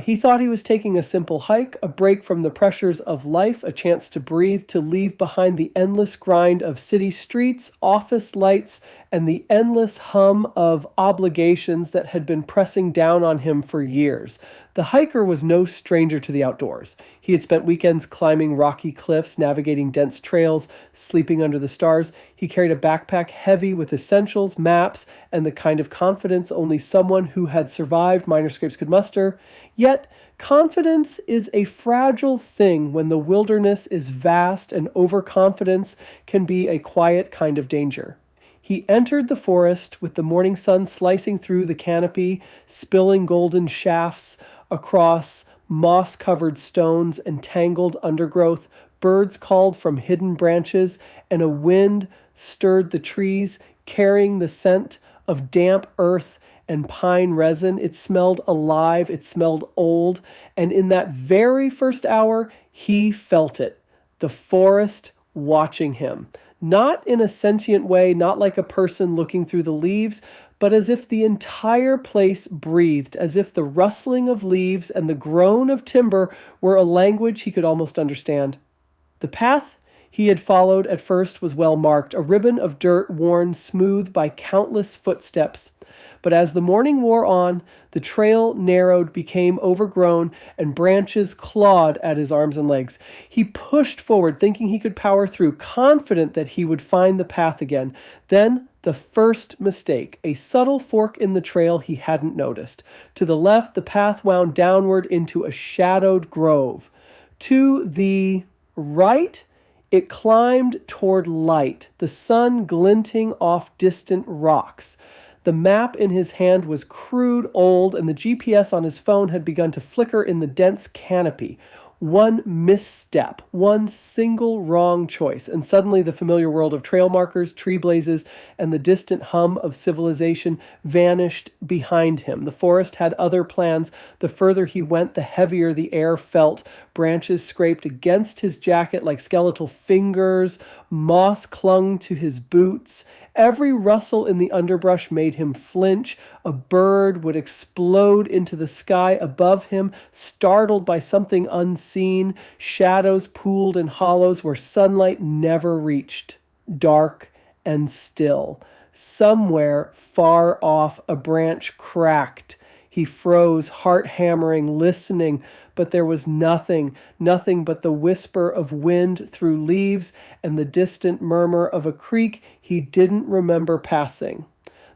He thought he was taking a simple hike, a break from the pressures of life, a chance to breathe, to leave behind the endless grind of city streets, office lights, and the endless hum of obligations that had been pressing down on him for years. The hiker was no stranger to the outdoors. He had spent weekends climbing rocky cliffs, navigating dense trails, sleeping under the stars. He carried a backpack heavy with essentials, maps, and the kind of confidence only someone who had survived minor scrapes could muster. Yet, confidence is a fragile thing when the wilderness is vast, and overconfidence can be a quiet kind of danger. He entered the forest with the morning sun slicing through the canopy, spilling golden shafts across moss-covered stones and tangled undergrowth. Birds called from hidden branches, and a wind stirred the trees, carrying the scent of damp earth and pine resin. It smelled alive, it smelled old, and in that very first hour, he felt it. The forest watching him. Not in a sentient way, not like a person looking through the leaves, but as if the entire place breathed, as if the rustling of leaves and the groan of timber were a language he could almost understand. The path he had followed at first was well marked, a ribbon of dirt worn smooth by countless footsteps. But as the morning wore on, the trail narrowed, became overgrown, and branches clawed at his arms and legs. He pushed forward, thinking he could power through, confident that he would find the path again. Then the first mistake, a subtle fork in the trail he hadn't noticed. To the left, the path wound downward into a shadowed grove. To the right, it climbed toward light, the sun glinting off distant rocks. The map in his hand was crude, old, and the GPS on his phone had begun to flicker in the dense canopy. One misstep, one single wrong choice, and suddenly the familiar world of trail markers, tree blazes, and the distant hum of civilization vanished behind him. The forest had other plans. The further he went, the heavier the air felt. Branches scraped against his jacket like skeletal fingers. Moss clung to his boots. Every rustle in the underbrush made him flinch. A bird would explode into the sky above him, startled by something unseen. Shadows pooled in hollows where sunlight never reached. Dark and still. Somewhere far off, a branch cracked. He froze, heart hammering, listening, but there was nothing but the whisper of wind through leaves and the distant murmur of a creek he didn't remember passing.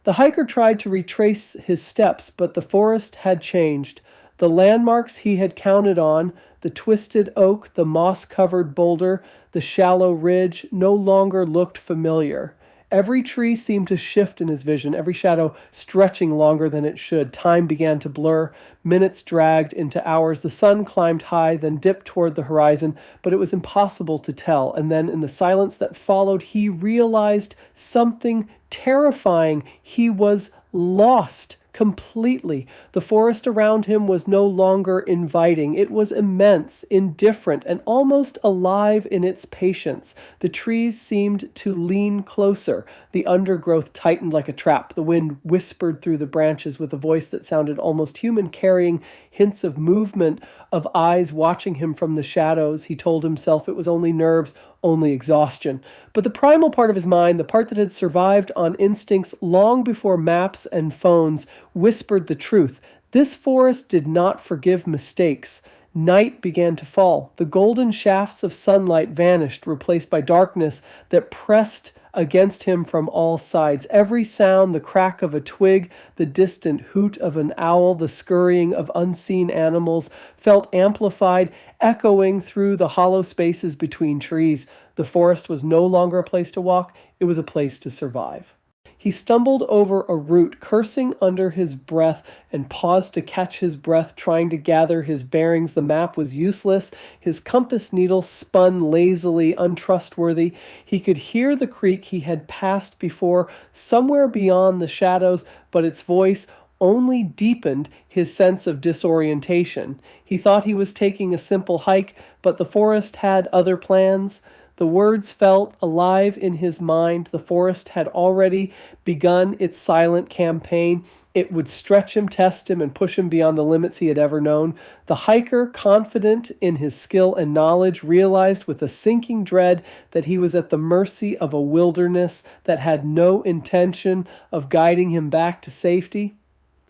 The hiker tried to retrace his steps, but the forest had changed. The landmarks he had counted on, the twisted oak, the moss-covered boulder, the shallow ridge, no longer looked familiar. Every tree seemed to shift in his vision, every shadow stretching longer than it should. Time began to blur. Minutes dragged into hours. The sun climbed high, then dipped toward the horizon, but it was impossible to tell. And then, in the silence that followed, he realized something terrifying. He was lost completely. The forest around him was no longer inviting. It was immense, indifferent, and almost alive in its patience. The trees seemed to lean closer. The undergrowth tightened like a trap. The wind whispered through the branches with a voice that sounded almost human, carrying hints of movement, of eyes watching him from the shadows. He told himself it was only nerves, only exhaustion. But the primal part of his mind, the part that had survived on instincts long before maps and phones, whispered the truth. This forest did not forgive mistakes. Night began to fall. The golden shafts of sunlight vanished, replaced by darkness that pressed against him from all sides. Every sound, the crack of a twig, the distant hoot of an owl, the scurrying of unseen animals, felt amplified, echoing through the hollow spaces between trees. The forest was no longer a place to walk, it was a place to survive. He stumbled over a root, cursing under his breath, and paused to catch his breath, trying to gather his bearings. The map was useless. His compass needle spun lazily, untrustworthy. He could hear the creek he had passed before, somewhere beyond the shadows, but its voice only deepened his sense of disorientation. He thought he was taking a simple hike, but the forest had other plans. The words felt alive in his mind. The forest had already begun its silent campaign. It would stretch him, test him, and push him beyond the limits he had ever known. The hiker, confident in his skill and knowledge, realized with a sinking dread that he was at the mercy of a wilderness that had no intention of guiding him back to safety.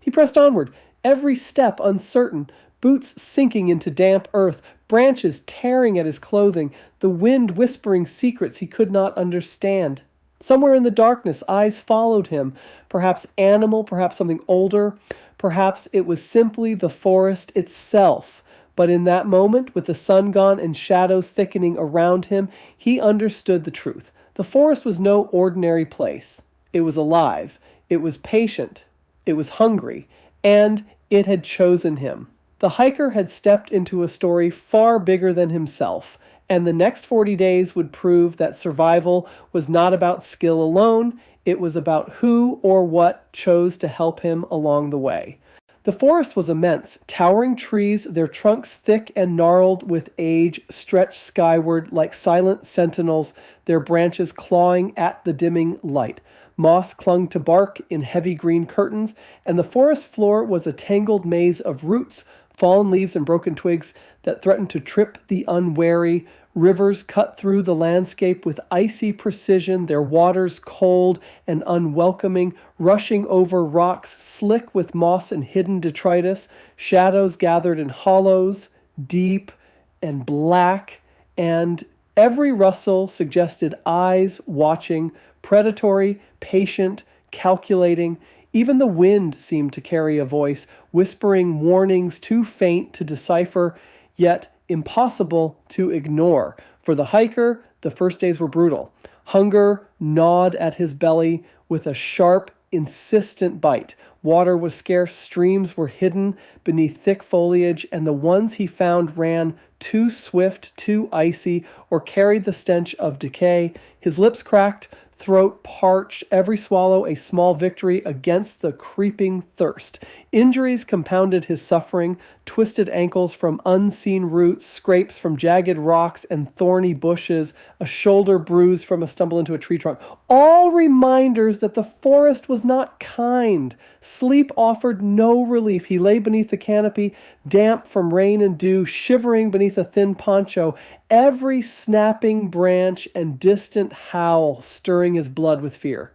He pressed onward, every step uncertain, boots sinking into damp earth, branches tearing at his clothing, the wind whispering secrets he could not understand. Somewhere in the darkness, eyes followed him, perhaps animal, perhaps something older, perhaps it was simply the forest itself. But in that moment, with the sun gone and shadows thickening around him, he understood the truth. The forest was no ordinary place. It was alive, it was patient, it was hungry, and it had chosen him. The hiker had stepped into a story far bigger than himself, and the next 40 days would prove that survival was not about skill alone, it was about who or what chose to help him along the way. The forest was immense. Towering trees, their trunks thick and gnarled with age, stretched skyward like silent sentinels, their branches clawing at the dimming light. Moss clung to bark in heavy green curtains, and the forest floor was a tangled maze of roots, fallen leaves and broken twigs that threatened to trip the unwary. Rivers cut through the landscape with icy precision, their waters cold and unwelcoming, rushing over rocks slick with moss and hidden detritus. Shadows gathered in hollows, deep and black, and every rustle suggested eyes watching, predatory, patient, calculating. Even the wind seemed to carry a voice, whispering warnings too faint to decipher, yet impossible to ignore. For the hiker, the first days were brutal. Hunger gnawed at his belly with a sharp, insistent bite. Water was scarce, streams were hidden beneath thick foliage, and the ones he found ran too swift, too icy, or carried the stench of decay. His lips cracked, throat parched, every swallow a small victory against the creeping thirst. Injuries compounded his suffering, twisted ankles from unseen roots, scrapes from jagged rocks and thorny bushes, a shoulder bruise from a stumble into a tree trunk. All reminders that the forest was not kind. Sleep offered no relief. He lay beneath the canopy, damp from rain and dew, shivering beneath a thin poncho, every snapping branch and distant howl stirring his blood with fear.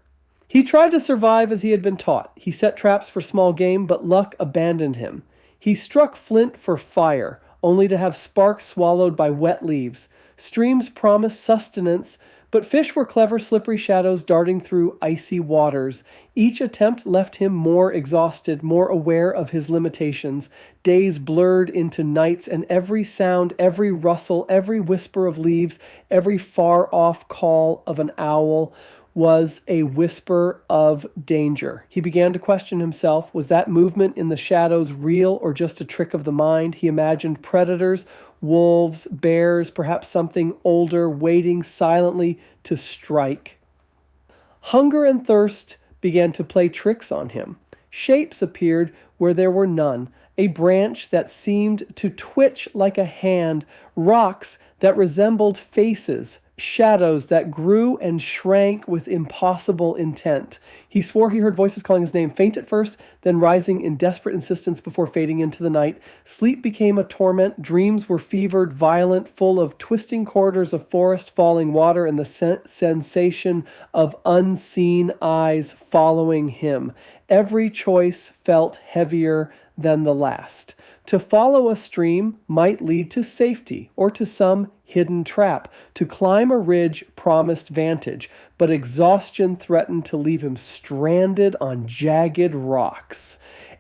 He tried to survive as he had been taught. He set traps for small game, but luck abandoned him. He struck flint for fire, only to have sparks swallowed by wet leaves. Streams promised sustenance, but fish were clever, slippery shadows darting through icy waters. Each attempt left him more exhausted, more aware of his limitations. Days blurred into nights, and every sound, every rustle, every whisper of leaves, every far-off call of an owl was a whisper of danger. He began to question himself. Was that movement in the shadows real or just a trick of the mind? He imagined predators, wolves, bears, perhaps something older, waiting silently to strike. Hunger and thirst began to play tricks on him. Shapes appeared where there were none. A branch that seemed to twitch like a hand, rocks that resembled faces, shadows that grew and shrank with impossible intent. He swore he heard voices calling his name, faint at first, then rising in desperate insistence before fading into the night. Sleep became a torment. Dreams were fevered, violent, full of twisting corridors of forest, falling water, and the sensation of unseen eyes following him. Every choice felt heavier than the last. To follow a stream might lead to safety or to some hidden trap. To climb a ridge promised vantage, but exhaustion threatened to leave him stranded on jagged rocks.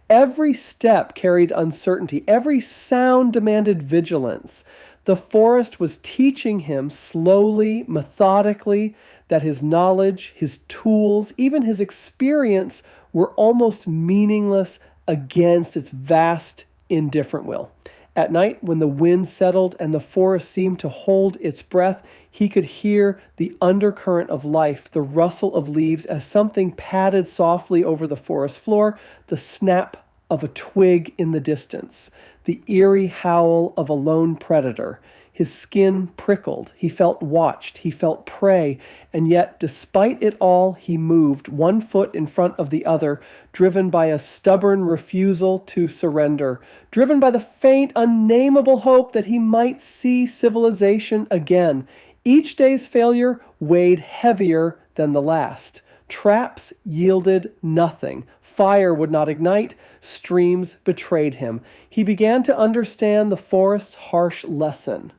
Every step carried uncertainty. Every sound demanded vigilance. The forest was teaching him slowly, methodically, that his knowledge, his tools, even his experience were almost meaningless against its vast, indifferent will. At night, when the wind settled and the forest seemed to hold its breath, he could hear the undercurrent of life, the rustle of leaves as something padded softly over the forest floor, the snap of a twig in the distance, the eerie howl of a lone predator. His skin prickled. He felt watched. He felt prey. And yet, despite it all, he moved, one foot in front of the other, driven by a stubborn refusal to surrender, driven by the faint, unnameable hope that he might see civilization again. Each day's failure weighed heavier than the last. Traps yielded nothing. Fire would not ignite. Streams betrayed him. He began to understand the forest's harsh lesson.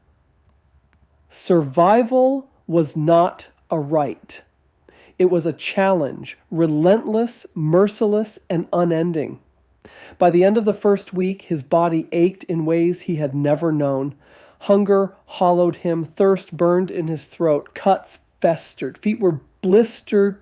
Survival was not a right. It was a challenge, relentless, merciless, and unending. By the end of the first week, his body ached in ways he had never known. Hunger hollowed him, thirst burned in his throat, cuts festered, feet were blistered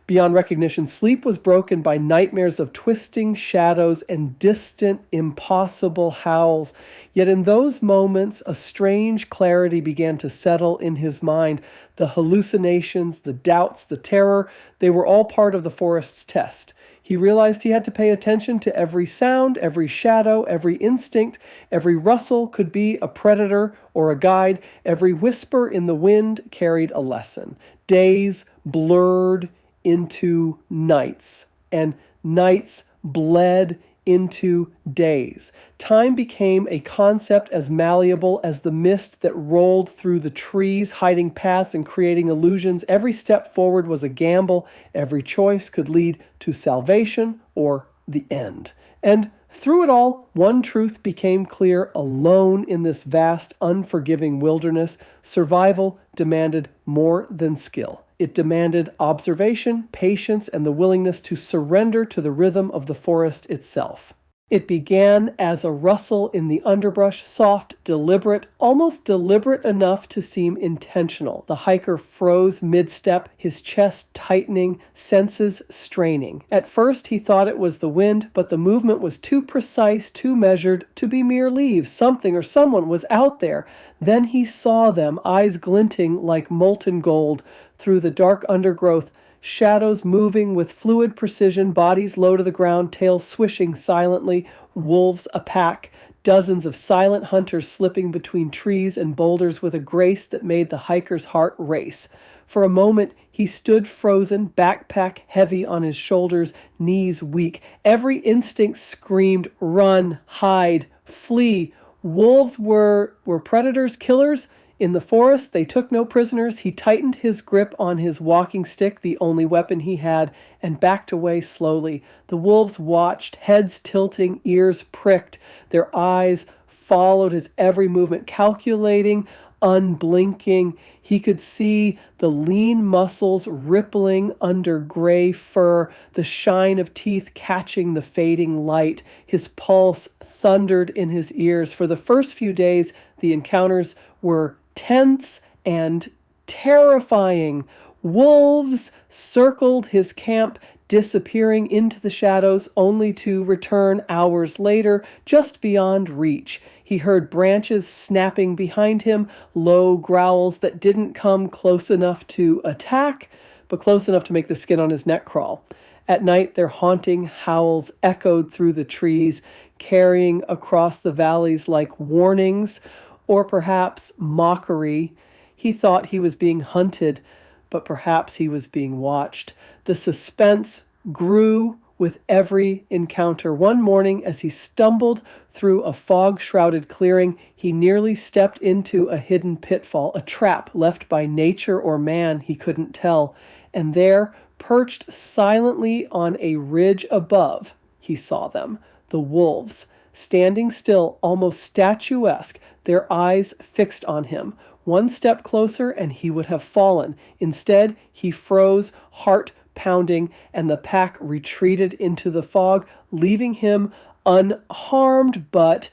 beyond recognition. Sleep was broken by nightmares of twisting shadows and distant, impossible howls. Yet in those moments, a strange clarity began to settle in his mind. The hallucinations, the doubts, the terror, they were all part of the forest's test. He realized he had to pay attention to every sound, every shadow, every instinct. Every rustle could be a predator or a guide. Every whisper in the wind carried a lesson. Days blurred into nights, and nights bled into days. Time became a concept as malleable as the mist that rolled through the trees, hiding paths and creating illusions. Every step forward was a gamble. Every choice could lead to salvation or the end. And through it all, one truth became clear: alone in this vast, unforgiving wilderness, survival demanded more than skill. It demanded observation, patience, and the willingness to surrender to the rhythm of the forest itself. It began as a rustle in the underbrush, soft, deliberate, almost deliberate enough to seem intentional. The hiker froze mid-step, his chest tightening, senses straining. At first he thought it was the wind, but the movement was too precise, too measured to be mere leaves. Something or someone was out there. Then he saw them, eyes glinting like molten gold through the dark undergrowth, shadows moving with fluid precision, bodies low to the ground, tails swishing silently, wolves a pack, dozens of silent hunters slipping between trees and boulders with a grace that made the hiker's heart race. For a moment, he stood frozen, backpack heavy on his shoulders, knees weak. Every instinct screamed, run, hide, flee. Wolves were predators, killers. In the forest, they took no prisoners. He tightened his grip on his walking stick, the only weapon he had, and backed away slowly. The wolves watched, heads tilting, ears pricked. Their eyes followed his every movement, calculating, unblinking. He could see the lean muscles rippling under gray fur, the shine of teeth catching the fading light. His pulse thundered in his ears. For the first few days, the encounters were tense and terrifying. Wolves circled his camp, disappearing into the shadows, only to return hours later, just beyond reach. He heard branches snapping behind him, low growls that didn't come close enough to attack, but close enough to make the skin on his neck crawl. At night, their haunting howls echoed through the trees, carrying across the valleys like warnings, or perhaps mockery. He thought he was being hunted, but perhaps he was being watched. The suspense grew with every encounter. One morning, as he stumbled through a fog-shrouded clearing, he nearly stepped into a hidden pitfall, a trap left by nature or man, he couldn't tell. And there, perched silently on a ridge above, he saw them, the wolves, standing still, almost statuesque, their eyes fixed on him. One step closer and he would have fallen. Instead, he froze, heart pounding, and the pack retreated into the fog, leaving him unharmed but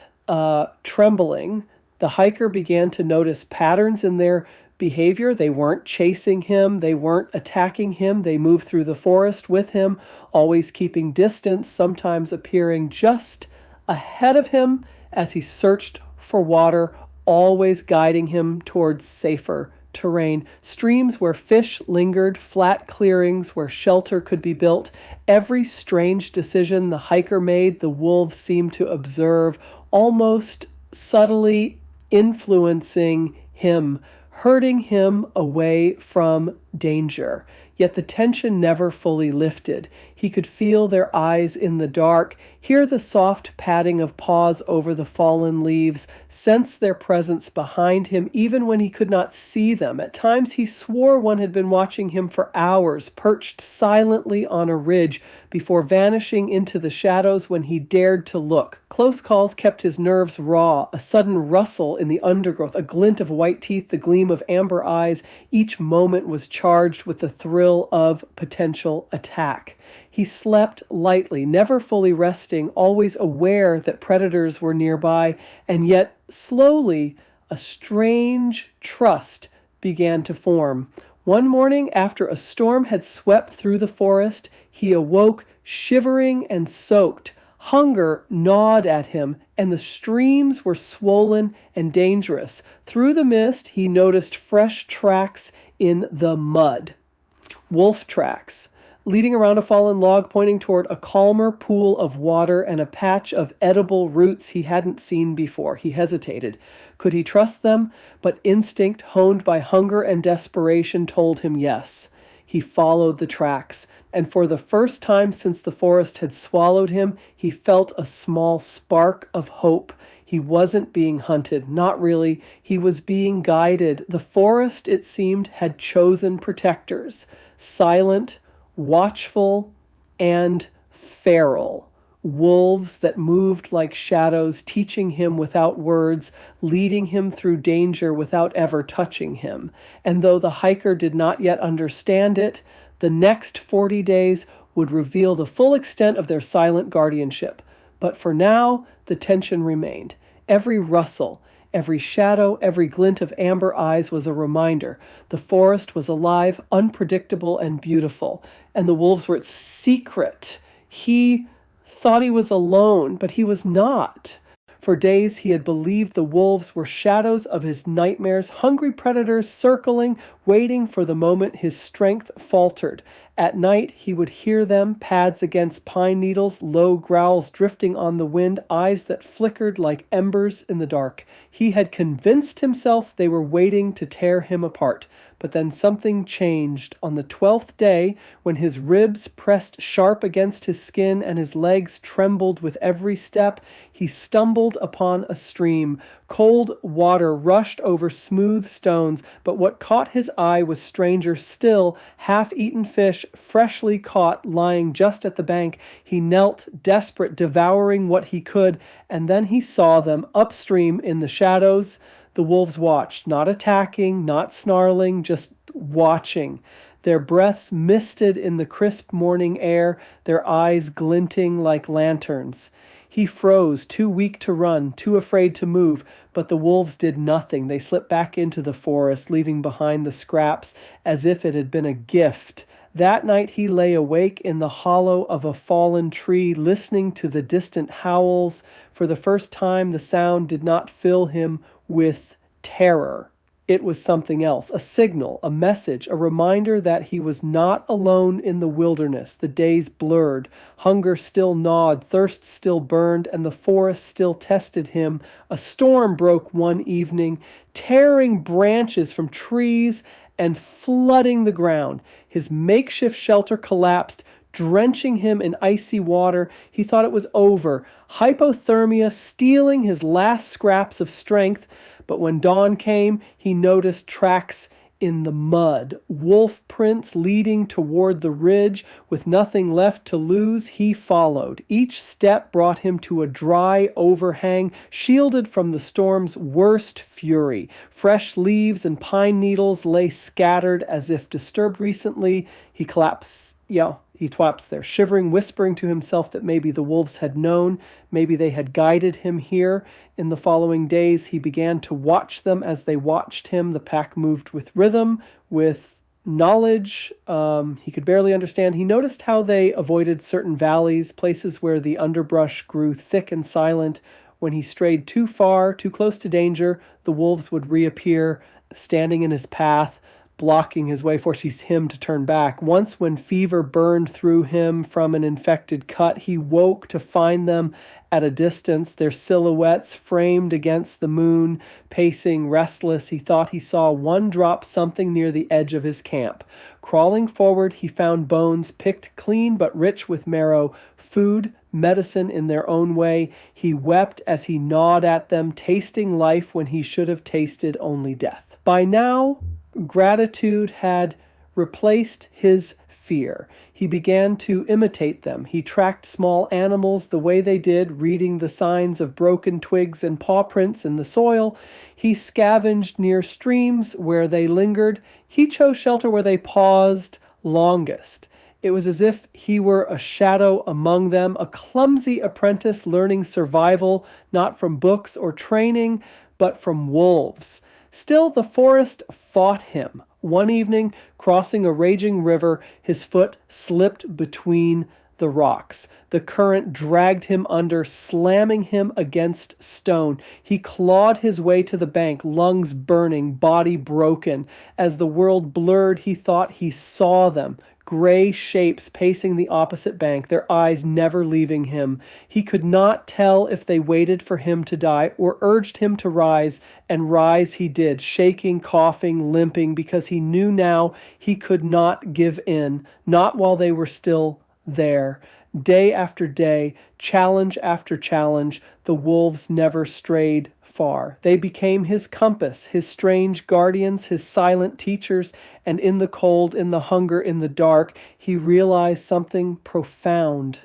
trembling. The hiker began to notice patterns in their behavior. They weren't chasing him. They weren't attacking him. They moved through the forest with him, always keeping distance, sometimes appearing just ahead of him as he searched for water, always guiding him towards safer terrain. Streams where fish lingered, flat clearings where shelter could be built. Every strange decision the hiker made, the wolves seemed to observe, almost subtly influencing him, hurting him away from danger. Yet the tension never fully lifted. He could feel their eyes in the dark, hear the soft padding of paws over the fallen leaves, sense their presence behind him even when he could not see them. At times he swore one had been watching him for hours, perched silently on a ridge before vanishing into the shadows when he dared to look. Close calls kept his nerves raw, a sudden rustle in the undergrowth, a glint of white teeth, the gleam of amber eyes. Each moment was charged with the thrill of potential attack. He slept lightly, never fully resting, always aware that predators were nearby, and yet slowly a strange trust began to form. One morning, after a storm had swept through the forest, he awoke shivering and soaked. Hunger gnawed at him, and the streams were swollen and dangerous. Through the mist, he noticed fresh tracks in the mud. Wolf tracks, leading around a fallen log pointing toward a calmer pool of water and a patch of edible roots he hadn't seen before. He hesitated. Could he trust them? But instinct, honed by hunger and desperation, told him yes. He followed the tracks, and for the first time since the forest had swallowed him, he felt a small spark of hope. He wasn't being hunted, not really. He was being guided. The forest, it seemed, had chosen protectors, silent, watchful, and feral. Wolves that moved like shadows, teaching him without words, leading him through danger without ever touching him. And though the hiker did not yet understand it, the next 40 days would reveal the full extent of their silent guardianship. But for now, the tension remained. Every rustle, every shadow, every glint of amber eyes was a reminder. The forest was alive, unpredictable, and beautiful, and the wolves were its secret. He thought he was alone, but he was not. For days he had believed the wolves were shadows of his nightmares, hungry predators circling, waiting for the moment his strength faltered. At night he would hear them, pads against pine needles, low growls drifting on the wind, eyes that flickered like embers in the dark. He had convinced himself they were waiting to tear him apart. But then something changed. On the 12th day, when his ribs pressed sharp against his skin and his legs trembled with every step, he stumbled upon a stream. Cold water rushed over smooth stones, but what caught his eye was stranger still, half-eaten fish, freshly caught, lying just at the bank. He knelt, desperate, devouring what he could, and then he saw them upstream in the shadows. The wolves watched, not attacking, not snarling, just watching. Their breaths misted in the crisp morning air, their eyes glinting like lanterns. He froze, too weak to run, too afraid to move, but the wolves did nothing. They slipped back into the forest, leaving behind the scraps as if it had been a gift. That night he lay awake in the hollow of a fallen tree, listening to the distant howls. For the first time, the sound did not fill him with terror. It was something else, a signal, a message, a reminder that he was not alone in the wilderness. The days blurred. Hunger still gnawed, thirst still burned, and the forest still tested him. A storm broke one evening, tearing branches from trees and flooding the ground. His makeshift shelter collapsed, drenching him in icy water. He thought it was over, hypothermia stealing his last scraps of strength. But when dawn came, he noticed tracks in the mud, wolf prints leading toward the ridge. With nothing left to lose, he followed. Each step brought him to a dry overhang, shielded from the storm's worst fury. Fresh leaves and pine needles lay scattered as if disturbed recently. He collapsed there, shivering, whispering to himself that maybe the wolves had known, maybe they had guided him here. In the following days, he began to watch them as they watched him. The pack moved with rhythm, with knowledge he could barely understand. He noticed how they avoided certain valleys, places where the underbrush grew thick and silent. When he strayed too far, too close to danger, the wolves would reappear, standing in his path, blocking his way, forces him to turn back. Once, when fever burned through him from an infected cut, he woke to find them at a distance, their silhouettes framed against the moon, pacing restless. He thought he saw one drop something near the edge of his camp. Crawling forward, he found bones picked clean but rich with marrow, food, medicine in their own way. He wept as he gnawed at them, tasting life when he should have tasted only death. By now, gratitude had replaced his fear. He began to imitate them. He tracked small animals the way they did, reading the signs of broken twigs and paw prints in the soil. He scavenged near streams where they lingered. He chose shelter where they paused longest. It was as if he were a shadow among them, a clumsy apprentice learning survival, not from books or training, but from wolves. Still, the forest fought him. One evening, crossing a raging river, his foot slipped between the rocks. The current dragged him under, slamming him against stone. He clawed his way to the bank, lungs burning, body broken. As the world blurred, he thought he saw them. Gray shapes pacing the opposite bank, their eyes never leaving him. He could not tell if they waited for him to die or urged him to rise, and rise he did, shaking, coughing, limping, because he knew now he could not give in, not while they were still there. Day after day, challenge after challenge, the wolves never strayed far. They became his compass, his strange guardians, his silent teachers, and in the cold, in the hunger, in the dark, he realized something profound.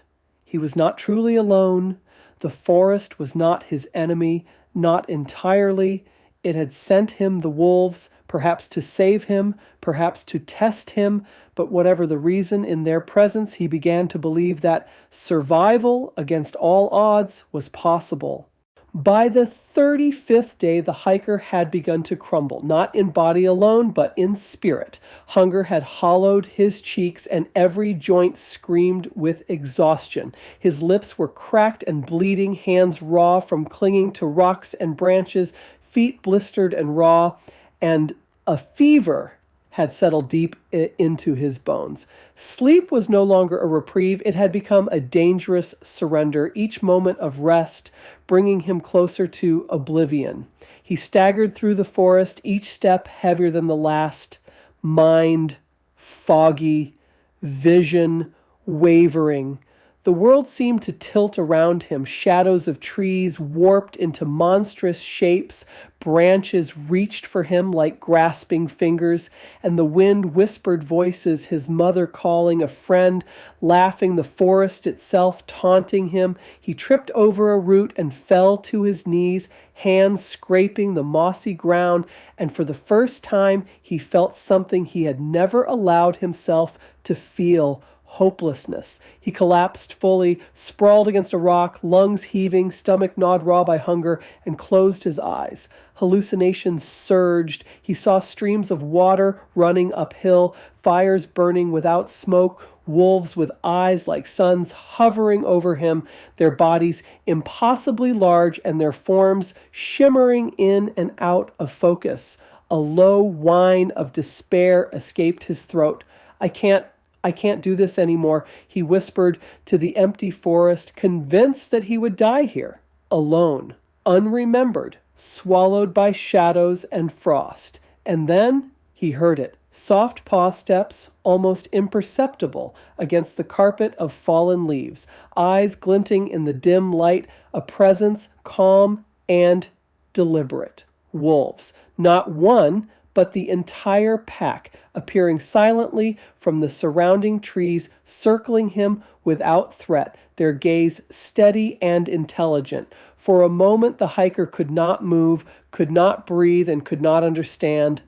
He was not truly alone. The forest was not his enemy, not entirely. It had sent him the wolves, perhaps to save him, perhaps to test him, but whatever the reason, in their presence he began to believe that survival against all odds was possible. By the 35th day, the hiker had begun to crumble, not in body alone, but in spirit. Hunger had hollowed his cheeks, and every joint screamed with exhaustion. His lips were cracked and bleeding, hands raw from clinging to rocks and branches, feet blistered and raw, and a fever had settled deep into his bones. Sleep was no longer a reprieve. It had become a dangerous surrender, each moment of rest bringing him closer to oblivion. He staggered through the forest, each step heavier than the last, mind foggy, vision wavering. The world seemed to tilt around him, shadows of trees warped into monstrous shapes, branches reached for him like grasping fingers, and the wind whispered voices, his mother calling, a friend laughing, the forest itself taunting him. He tripped over a root and fell to his knees, hands scraping the mossy ground, and for the first time he felt something he had never allowed himself to feel: hopelessness. He collapsed fully, sprawled against a rock, lungs heaving, stomach gnawed raw by hunger, and closed his eyes. Hallucinations surged. He saw streams of water running uphill, fires burning without smoke, wolves with eyes like suns hovering over him, their bodies impossibly large and their forms shimmering in and out of focus. A low whine of despair escaped his throat. I can't do this anymore, he whispered to the empty forest, convinced that he would die here, alone, unremembered, swallowed by shadows and frost. And then he heard it. Soft paw steps, almost imperceptible against the carpet of fallen leaves, eyes glinting in the dim light, a presence calm and deliberate. Wolves, not one, but the entire pack, appearing silently from the surrounding trees, circling him without threat, their gaze steady and intelligent. For a moment the hiker could not move, could not breathe, and could not understand.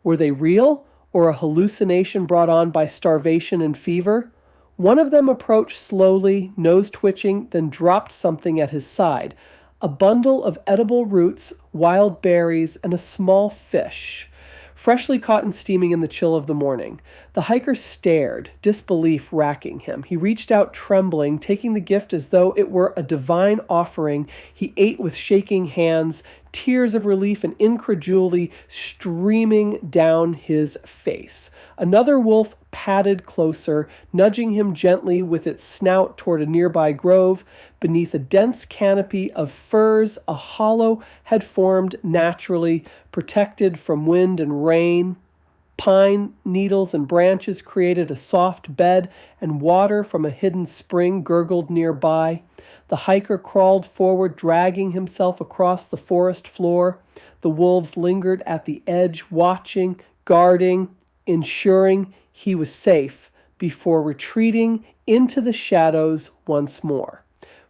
Were they real, or a hallucination brought on by starvation and fever? One of them approached slowly, nose twitching, then dropped something at his side. A bundle of edible roots, wild berries, and a small fish, freshly caught and steaming in the chill of the morning. The hiker stared, disbelief racking him. He reached out trembling, taking the gift as though it were a divine offering. He ate with shaking hands, tears of relief and incredulity streaming down his face. Another wolf padded closer, nudging him gently with its snout toward a nearby grove. Beneath a dense canopy of firs, a hollow had formed naturally, protected from wind and rain. Pine needles and branches created a soft bed, and water from a hidden spring gurgled nearby. The hiker crawled forward, dragging himself across the forest floor. The wolves lingered at the edge, watching, guarding, ensuring he was safe before retreating into the shadows once more.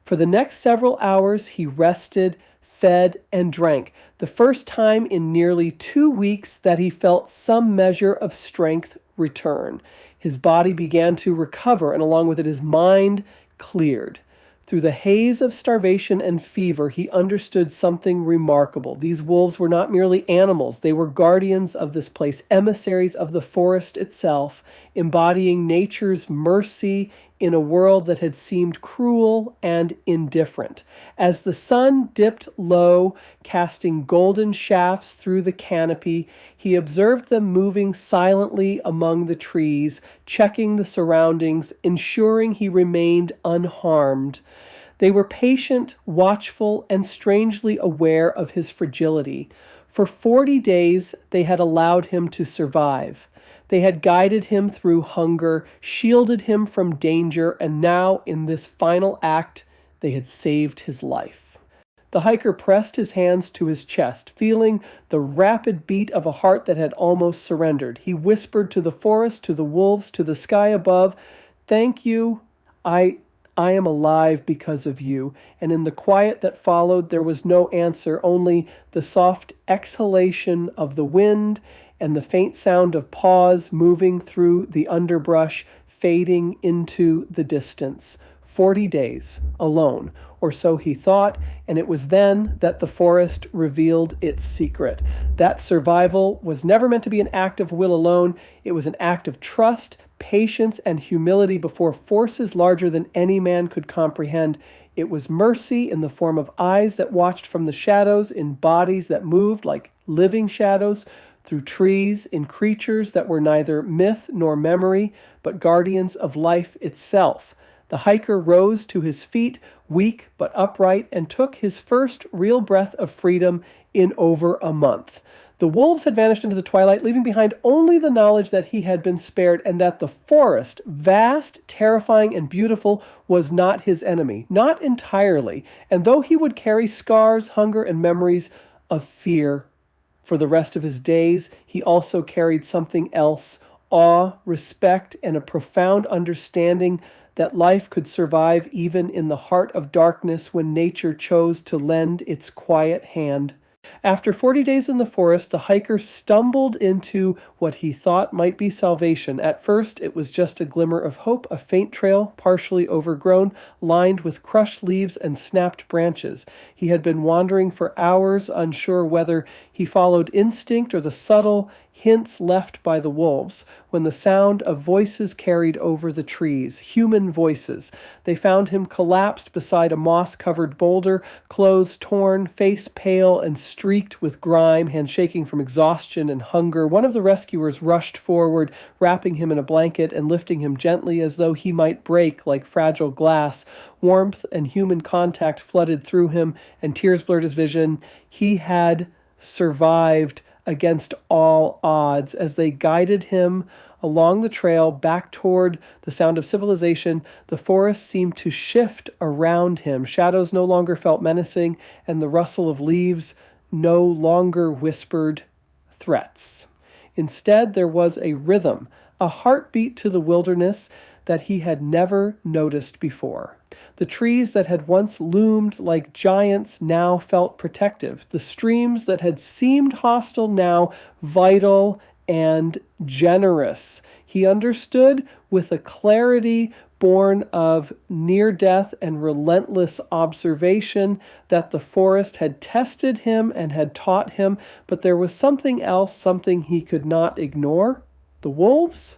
For the next several hours, he rested, fed, and drank, the first time in nearly 2 weeks that he felt some measure of strength return. His body began to recover, and along with it, his mind cleared. Through the haze of starvation and fever, he understood something remarkable. These wolves were not merely animals. They were guardians of this place, emissaries of the forest itself, embodying nature's mercy in a world that had seemed cruel and indifferent. As the sun dipped low, casting golden shafts through the canopy, he observed them moving silently among the trees, checking the surroundings, ensuring he remained unharmed. They were patient, watchful, and strangely aware of his fragility. For 40 days, they had allowed him to survive. They had guided him through hunger, shielded him from danger, and now, in this final act, they had saved his life. The hiker pressed his hands to his chest, feeling the rapid beat of a heart that had almost surrendered. He whispered to the forest, to the wolves, to the sky above, "Thank you. I am alive because of you." And in the quiet that followed, there was no answer, only the soft exhalation of the wind and the faint sound of paws moving through the underbrush, fading into the distance. 40 days alone, or so he thought, and it was then that the forest revealed its secret. That survival was never meant to be an act of will alone. It was an act of trust, patience, and humility before forces larger than any man could comprehend. It was mercy in the form of eyes that watched from the shadows, in bodies that moved like living shadows, through trees, in creatures that were neither myth nor memory, but guardians of life itself. The hiker rose to his feet, weak but upright, and took his first real breath of freedom in over a month. The wolves had vanished into the twilight, leaving behind only the knowledge that he had been spared, and that the forest, vast, terrifying, and beautiful, was not his enemy. Not entirely. And though he would carry scars, hunger, and memories of fear for the rest of his days, he also carried something else: awe, respect, and a profound understanding that life could survive even in the heart of darkness when nature chose to lend its quiet hand. After 40 days in the forest, the hiker stumbled into what he thought might be salvation. At first, it was just a glimmer of hope, a faint trail, partially overgrown, lined with crushed leaves and snapped branches. He had been wandering for hours, unsure whether he followed instinct or the subtle hints left by the wolves, when the sound of voices carried over the trees, human voices. They found him collapsed beside a moss-covered boulder, clothes torn, face pale and streaked with grime, hands shaking from exhaustion and hunger. One of the rescuers rushed forward, wrapping him in a blanket and lifting him gently as though he might break like fragile glass. Warmth and human contact flooded through him, and tears blurred his vision. He had survived against all odds. As they guided him along the trail back toward the sound of civilization, the forest seemed to shift around him. Shadows no longer felt menacing, and the rustle of leaves no longer whispered threats. Instead, there was a rhythm, a heartbeat to the wilderness that he had never noticed before. The trees that had once loomed like giants now felt protective. The streams that had seemed hostile now vital and generous. He understood with a clarity born of near death and relentless observation that the forest had tested him and had taught him, but there was something else, something he could not ignore. The wolves?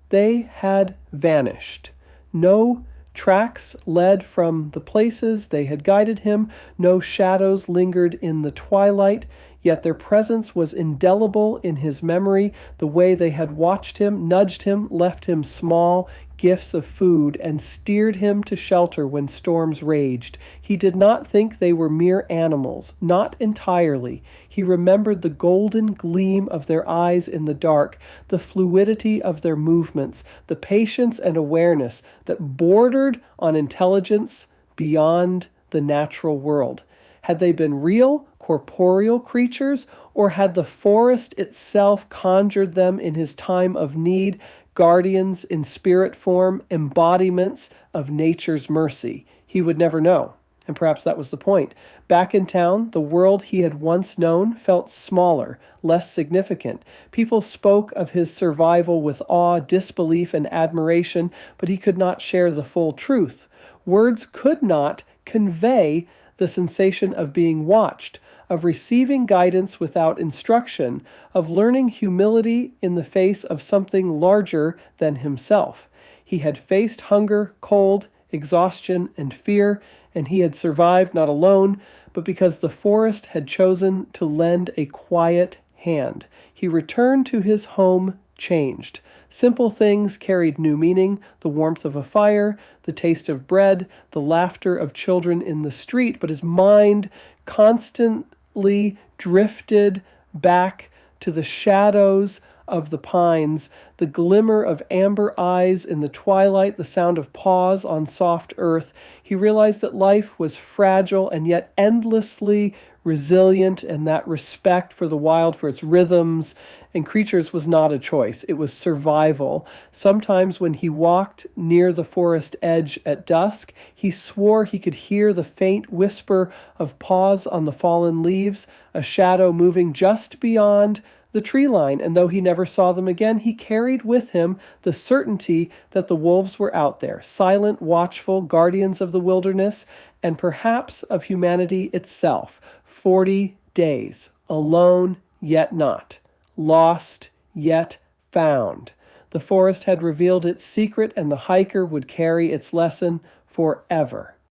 They had vanished. No Tracks led from the places they had guided him. No shadows lingered in the twilight, yet their presence was indelible in his memory. The way they had watched him, nudged him, left him small gifts of food, and steered him to shelter when storms raged. He did not think they were mere animals, not entirely. He remembered the golden gleam of their eyes in the dark, the fluidity of their movements, the patience and awareness that bordered on intelligence beyond the natural world. Had they been real, corporeal creatures, or had the forest itself conjured them in his time of need, guardians in spirit form, embodiments of nature's mercy? He would never know. And perhaps that was the point. Back in town, the world he had once known felt smaller, less significant. People spoke of his survival with awe, disbelief, and admiration, but he could not share the full truth. Words could not convey the sensation of being watched, of receiving guidance without instruction, of learning humility in the face of something larger than himself. He had faced hunger, cold, exhaustion, and fear, and he had survived not alone, but because the forest had chosen to lend a quiet hand. He returned to his home changed. Simple things carried new meaning: the warmth of a fire, the taste of bread, the laughter of children in the street, but his mind constantly drifted back to the shadows of the pines, the glimmer of amber eyes in the twilight, the sound of paws on soft earth. He realized that life was fragile and yet endlessly resilient, and that respect for the wild, for its rhythms and creatures, was not a choice. It was survival. Sometimes when he walked near the forest edge at dusk, he swore he could hear the faint whisper of paws on the fallen leaves, a shadow moving just beyond the tree line, and though he never saw them again, he carried with him the certainty that the wolves were out there, silent, watchful guardians of the wilderness, and perhaps of humanity itself. 40 days, alone yet not, lost yet found. The forest had revealed its secret, and the hiker would carry its lesson forever.